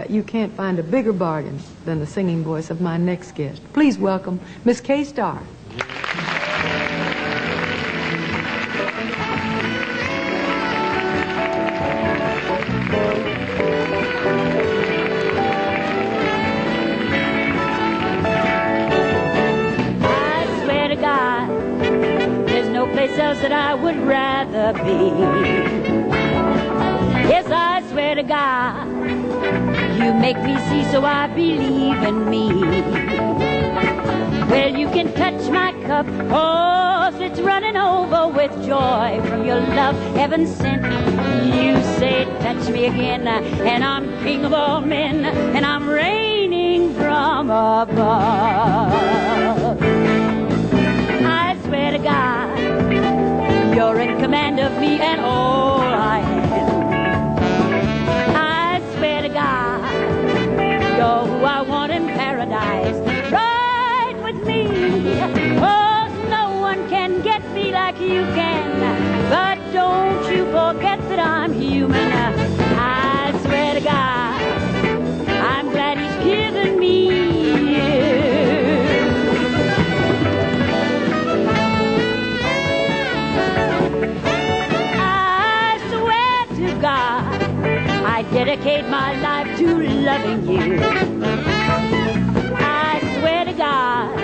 You can't find a bigger bargain than the singing voice of my next guest. Please welcome Miss Kay Starr. Else that I would rather be. Yes, I swear to God, you make me see, so I believe in me. Well, you can touch my cup, oh, it's running over with joy from your love, heaven sent. You say, touch me again, and I'm king of all men, and I'm reigning from above. I swear to God, you're in command of me and all I am. I swear to God, you're who I want in paradise, right with me. Oh, no one can get me like you can, but don't you forget that I'm human. I swear to God, I'm glad he's given me you. I dedicate my life to loving you. I swear to God,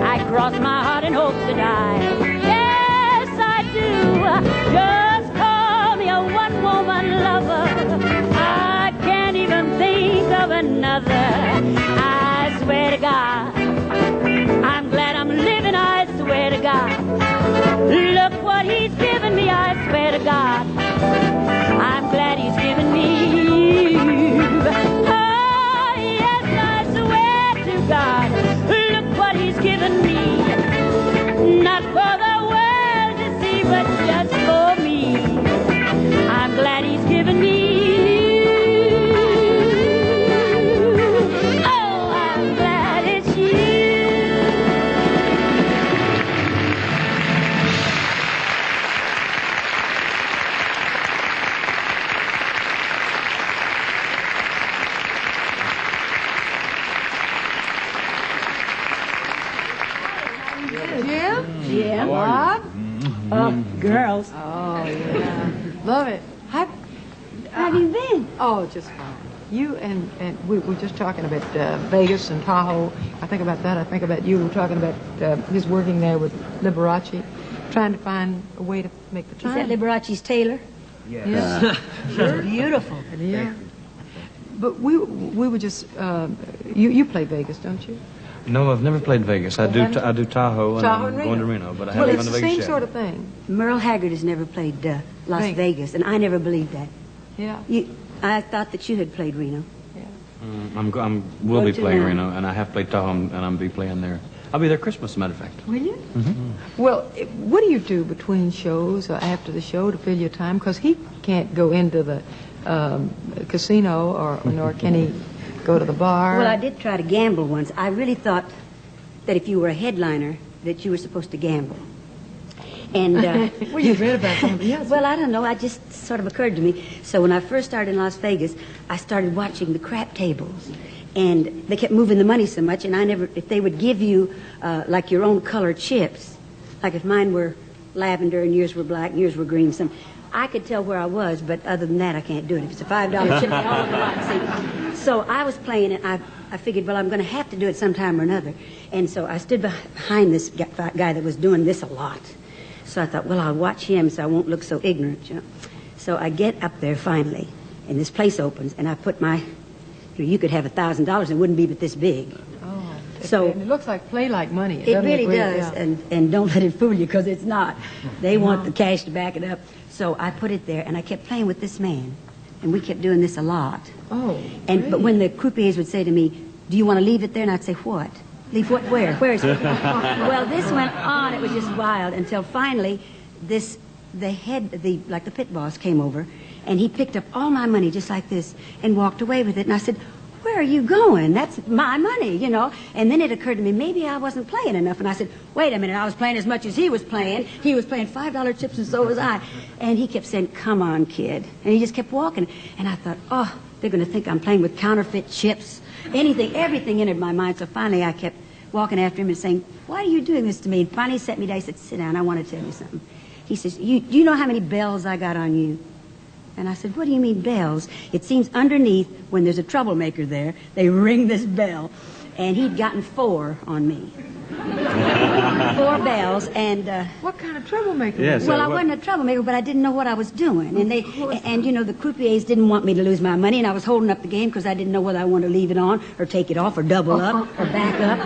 I cross my heart in hopes to die. Yes, I do. Just call me a one-woman lover. I can't even think of another. I swear to God, I'm glad I'm living. I swear to God, look what he's given me. I swear to God, I'm glad he's given me you. Oh, yes, I swear to God, look what he's given me. Not for the world to see, but just for me. I'm glad he's given me you. Oh, I'm glad it's you. Yeah, Bob? Oh, girls. Oh, yeah. Love it. How have you been? Oh, just fine. You and we were just talking about Vegas and Tahoe. I think about that. I think about you. We're talking about his working there with Liberace, trying to find a way to make the time. Is that Liberace's tailor? Yes. Yeah. Sure. Beautiful. Yeah. But we were just, you play Vegas, don't you? No, I've never played Vegas. I do Tahoe and I'm Reno. going to Reno, but I Well, haven't it's gone to the Vegas same yet. sort of thing. Merle Haggard has never played Las Vegas, and I never believed that. Yeah. I thought that you had played Reno. Yeah. We'll be to playing now. Reno, and I have played Tahoe, and I'll be playing there. I'll be there Christmas, as a matter of fact. Will you? Well, what do you do between shows or after the show to fill your time? Because he can't go into the casino, nor can he go to the bar. Well, I did try to gamble once. I really thought that if you were a headliner, that you were supposed to gamble. And well, you read about somebody else. well, I don't know. It just sort of occurred to me. So when I first started in Las Vegas, I started watching the crap tables, and they kept moving the money so much. And if they would give you like your own color chips, like if mine were lavender and yours were black and yours were green, I could tell where I was. But other than that, I can't do it. If it's a $5 chip, they all go out and see. So I was playing it. I figured, well, I'm going to have to do it sometime or another. And so I stood behind this guy that was doing this a lot. So I thought, well, I'll watch him so I won't look so ignorant, you know. So I get up there finally, and this place opens, and I put you could have $1,000, it wouldn't be but this big. Oh, so it looks like play like money. It really does, Yeah. and don't let it fool you, because it's not. They want the cash to back it up. So I put it there, and I kept playing with this man, and we kept doing this a lot. Oh, But when the croupiers would say to me, do you want to leave it there? And I'd say, what? Leave what? Where? Where is it? Well, this went on. It was just wild until finally the pit boss came over, and he picked up all my money just like this and walked away with it. And I said, where are you going? That's my money, you know. And then it occurred to me, maybe I wasn't playing enough. And I said, wait a minute, I was playing as much as he was playing. He was playing $5 chips and so was I. And he kept saying, come on, kid. And he just kept walking. And I thought, oh, they're going to think I'm playing with counterfeit chips. Anything, everything entered my mind. So finally I kept walking after him and saying, why are you doing this to me? And finally he sat me down. He said, sit down, I want to tell you something. He says, do you know how many bells I got on you? And I said, what do you mean bells? It seems underneath, when there's a troublemaker there, they ring this bell. And he'd gotten 4 on me. 4 bells, and... what kind of troublemaker? Yes. Well, I wasn't a troublemaker, but I didn't know what I was doing. And you know, the croupiers didn't want me to lose my money, and I was holding up the game because I didn't know whether I wanted to leave it on or take it off or double up or back up.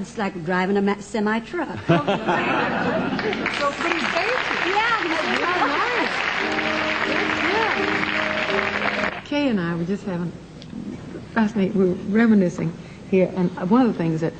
It's like driving a semi-truck. So pretty basic. Yeah, he said, Real nice. Yeah. Kay and I were just having fascinating, we were reminiscing here, and one of the things that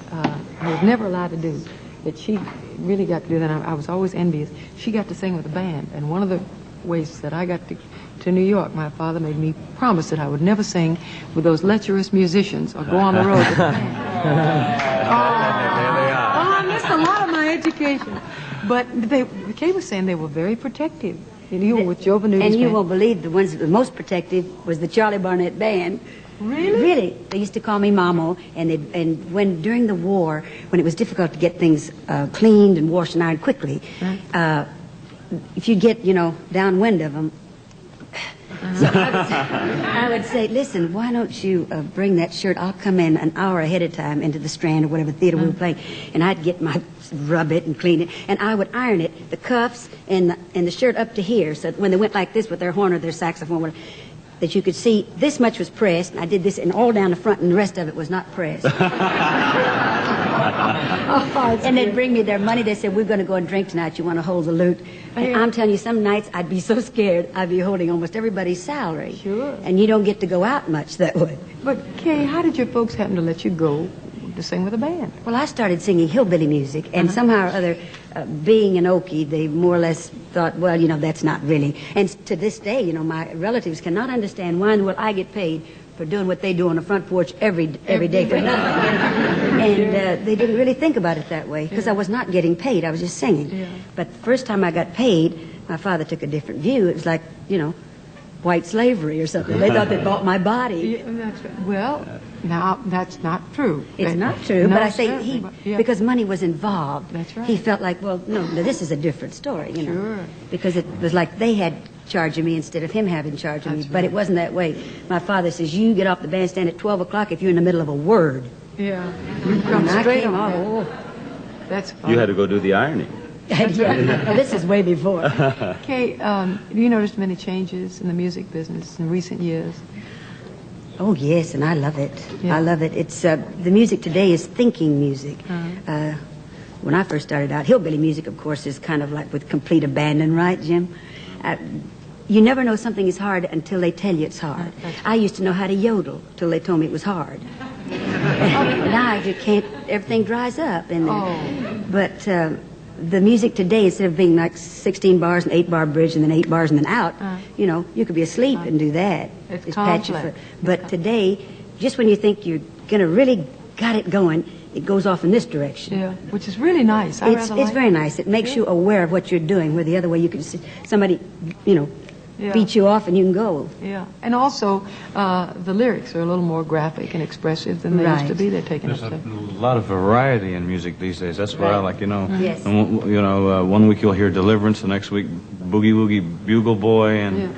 I was never allowed to do, that she really got to do, that I was always envious, she got to sing with a band. And one of the ways that I got to New York, my father made me promise that I would never sing with those lecherous musicians or go on the road with a band. I missed a lot of my education. But Kay was saying they were very protective. You were with Joe Benutti's and you band. won't believe the ones that were most protective was the Charlie Barnett band. Really? Really. They used to call me Mamo, and when during the war, when it was difficult to get things cleaned and washed and ironed quickly, if you get, you know, downwind of them, so I would say, listen, why don't you bring that shirt? I'll come in an hour ahead of time into the Strand or whatever theater we were playing, and I'd get rub it and clean it, and I would iron it, the cuffs and the shirt up to here, so that when they went like this with their horn or their saxophone, whatever, that you could see this much was pressed, and I did this, and all down the front, and the rest of it was not pressed. And they'd bring me their money. They said, we're going to go and drink tonight. You want to hold the loot? And I'm telling you, some nights I'd be so scared, I'd be holding almost everybody's salary. Sure. And you don't get to go out much that way. But, Kay, how did your folks happen to let you go to sing with a band? Well, I started singing hillbilly music, and somehow or other, being an Okie, they more or less thought, well, you know, that's not really. And to this day, you know, my relatives cannot understand why in the world I get paid for doing what they do on the front porch every day for nothing. And they didn't really think about it that way, because I was not getting paid. I was just singing. Yeah. But the first time I got paid, my father took a different view. It was like, you know, white slavery or something. They thought they bought my body. Yeah, that's right. Well, now, that's not true. It's not true, but I say yeah. because money was involved. That's right. He felt like, well, no, this is a different story, you know. Sure. Because it was like they had charge of me instead of him having charge of me. That's But right. it wasn't that way. My father says, you get off the bandstand at 12 o'clock if you're in the middle of a word. Yeah. You come And I straight came on. off. That's funny. You had to go do the ironing. Yeah. This is way before. Kay, have you noticed many changes in the music business in recent years? Oh, yes, and I love it. Yeah. I love it. It's the music today is thinking music. When I first started out, hillbilly music, of course, is kind of like with complete abandon, right, Jim? You never know something is hard until they tell you it's hard. I used to know how to yodel till they told me it was hard. Now you can't, everything dries up in there. But the music today, instead of being like 16 bars and 8-bar bridge and then 8 bars and then out, you know, you could be asleep and do that. It's Just pat your complex. foot. But today, just when you think you're going to really got it going, it goes off in this direction. Yeah, which is really nice. It's very nice. It makes you aware of what you're doing, where the other way you can see somebody, you know, beat you off and you can go. Yeah, and also the lyrics are a little more graphic and expressive than they used to be. They're taking There's up a stuff. lot of variety in music these days. That's what I like, you know. Yes. And, you know, one week you'll hear Deliverance, the next week Boogie Woogie Bugle Boy, and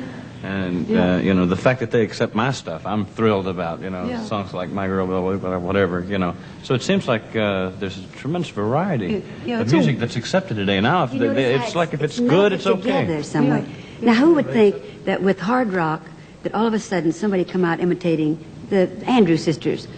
you know, the fact that they accept my stuff, I'm thrilled about, you know, songs like My Girl, whatever, you know. So it seems like there's a tremendous variety of music that's accepted today. Now, if it's like if it's good, it's okay. Together some way. Now, who would think that with hard rock, that all of a sudden somebody come out imitating the Andrews Sisters,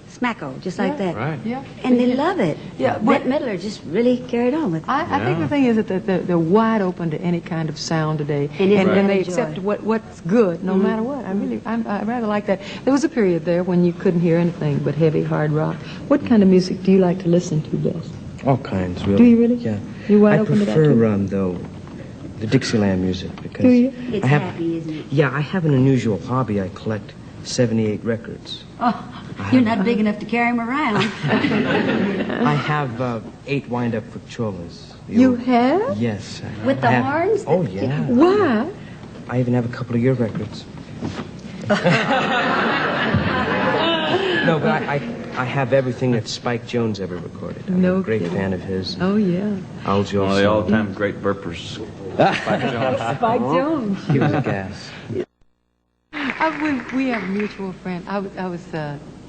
Smacko, just like that. Right. Yeah. And they love it. Yeah, Bette Midler just really carried on with it. I think the thing is that they're wide open to any kind of sound today, And isn't and that they a joy? accept what's good, no matter what. I rather like that. There was a period there when you couldn't hear anything but heavy, hard rock. What kind of music do you like to listen to best? All kinds, really. Do you really? Yeah. You wide I open to that prefer, too? though, the Dixieland music because Do you? It's I have, happy, isn't it? Yeah, I have an unusual hobby. I collect 78 records. Oh, you're not big enough to carry them around. I have 8 wind-up Victrolas. You have? Yes. With the horns? Oh, yeah. Why? I even have a couple of your records. No, but I have everything that Spike Jones ever recorded. I'm a great fan of his. Oh, yeah. Al Jolson. One of the all-time great burpers. Spike Jones. Spike Jones. He was a gas. We have a mutual friend. I was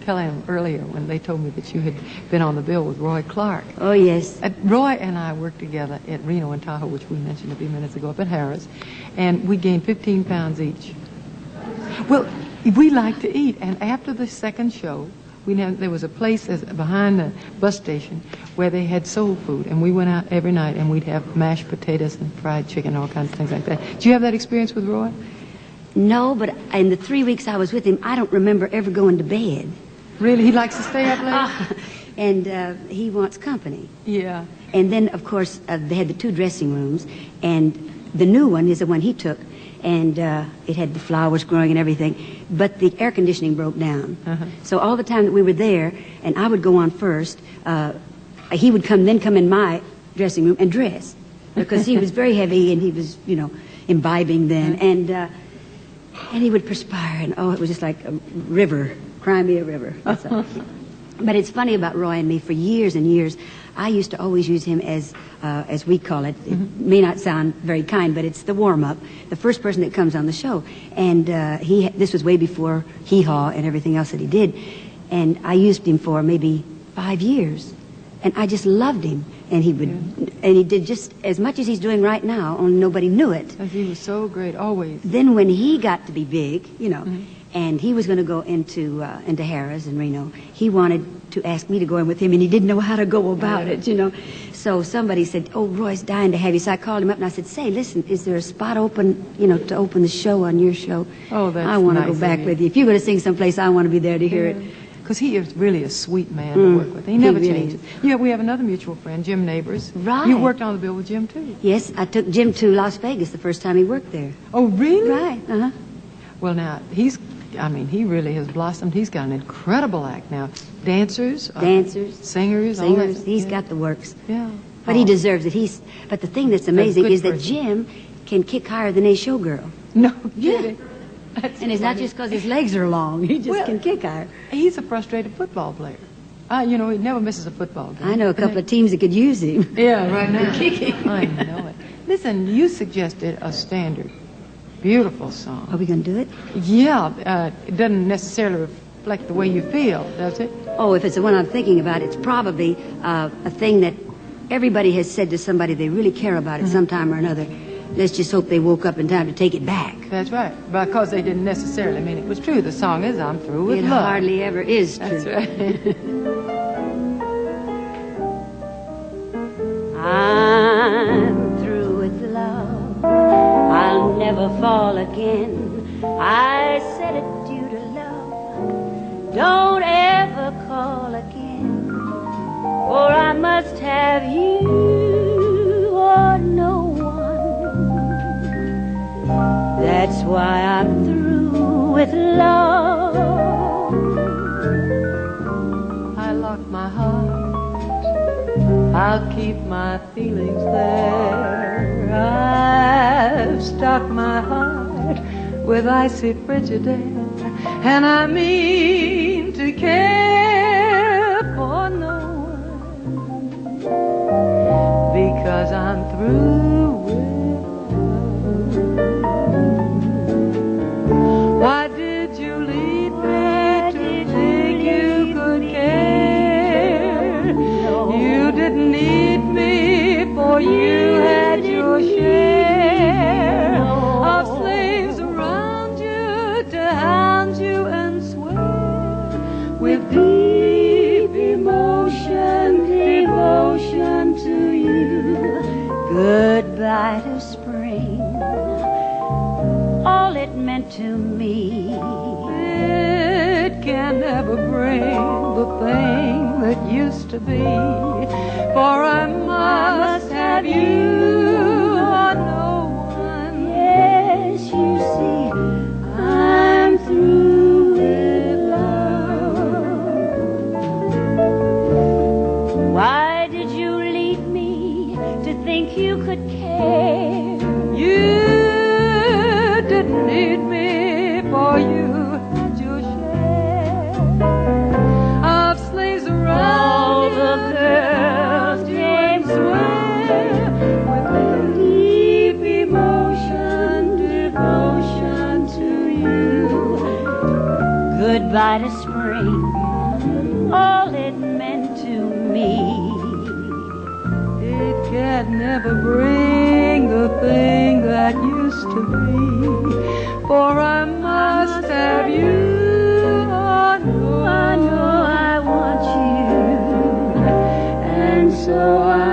telling him earlier when they told me that you had been on the bill with Roy Clark. Oh, yes. Roy and I worked together at Reno and Tahoe, which we mentioned a few minutes ago, up at Harris, and we gained 15 pounds each. Well, we like to eat, and after the second show, there was a place behind the bus station where they had soul food, and we went out every night, and we'd have mashed potatoes and fried chicken, all kinds of things like that. Did you have that experience with Roy? No, but in the 3 weeks I was with him, I don't remember ever going to bed. Really? He likes to stay up late? And he wants company. Yeah. And then, of course, they had the 2 dressing rooms, and the new one is the one he took, and it had the flowers growing and everything, but the air conditioning broke down. So all the time that we were there, and I would go on first, he would come in my dressing room and dress, because he was very heavy, and he was, imbibing then, and he would perspire, and it was just like a river, Crimea River. That's all. But it's funny about Roy and me. For years and years, I used to always use him as we call it. It may not sound very kind, but it's the warm-up, the first person that comes on the show. And this was way before Hee Haw and everything else that he did. And I used him for maybe 5 years. And I just loved him. And he did just as much as he's doing right now, only nobody knew it. Because he was so great, always. Then when he got to be big, and he was going to go into Harris and Reno, he wanted to ask me to go in with him, and he didn't know how to go about it, So somebody said, "Oh, Roy's dying to have you." So I called him up and I said, "Say, listen, is there a spot open, to open the show on your show? Oh, that's I want to nice go back of you. with you. If you're going to sing someplace, I want to be there to hear it." Because he is really a sweet man to work with. He never really changes. Yeah, we have another mutual friend, Jim Neighbors. Right. You worked on the bill with Jim, too. Yes, I took Jim to Las Vegas the first time he worked there. Oh, really? Right, Well, now, he really has blossomed. He's got an incredible act now. Dancers. Singers. All that. He's got the works. Yeah. But he deserves it. But the thing that's amazing good is that person. Jim can kick higher than a showgirl. No Yeah. kidding. That's And it's not just because his legs are long. He just can kick higher. He's a frustrated football player. He never misses a football game. I know a couple of teams that could use him. Yeah, right now. I know it. Listen, you suggested a standard, beautiful song. Are we going to do it? Yeah, it doesn't necessarily reflect the way you feel, does it? Oh, if it's the one I'm thinking about, it's probably a thing that everybody has said to somebody they really care about at some time or another. Let's just hope they woke up in time to take it back. That's right. Because they didn't necessarily mean it was true. The song is "I'm Through With It Love." hardly ever is true. That's right. I'm through with love. I'll never fall again. I said it due to love. Don't ever call again. For I must have you or no one. That's why I'm through with love. I lock my heart. I'll keep my feelings there. I've stocked my heart with icy Frigidaire, and I mean to care for no one, because I'm through with love. Why did you leave me to think you could care? You didn't need me, for you had your share of slaves around you to hound you and swear with deep emotion, devotion to you. Goodbye to spring, all it meant to me. It can never bring the thing that used to be, for I must have you or no one. Yes, you see, I'm through with by the spring, all it meant to me. It can never bring the thing that used to be, for I must have you. I know I want you, and so I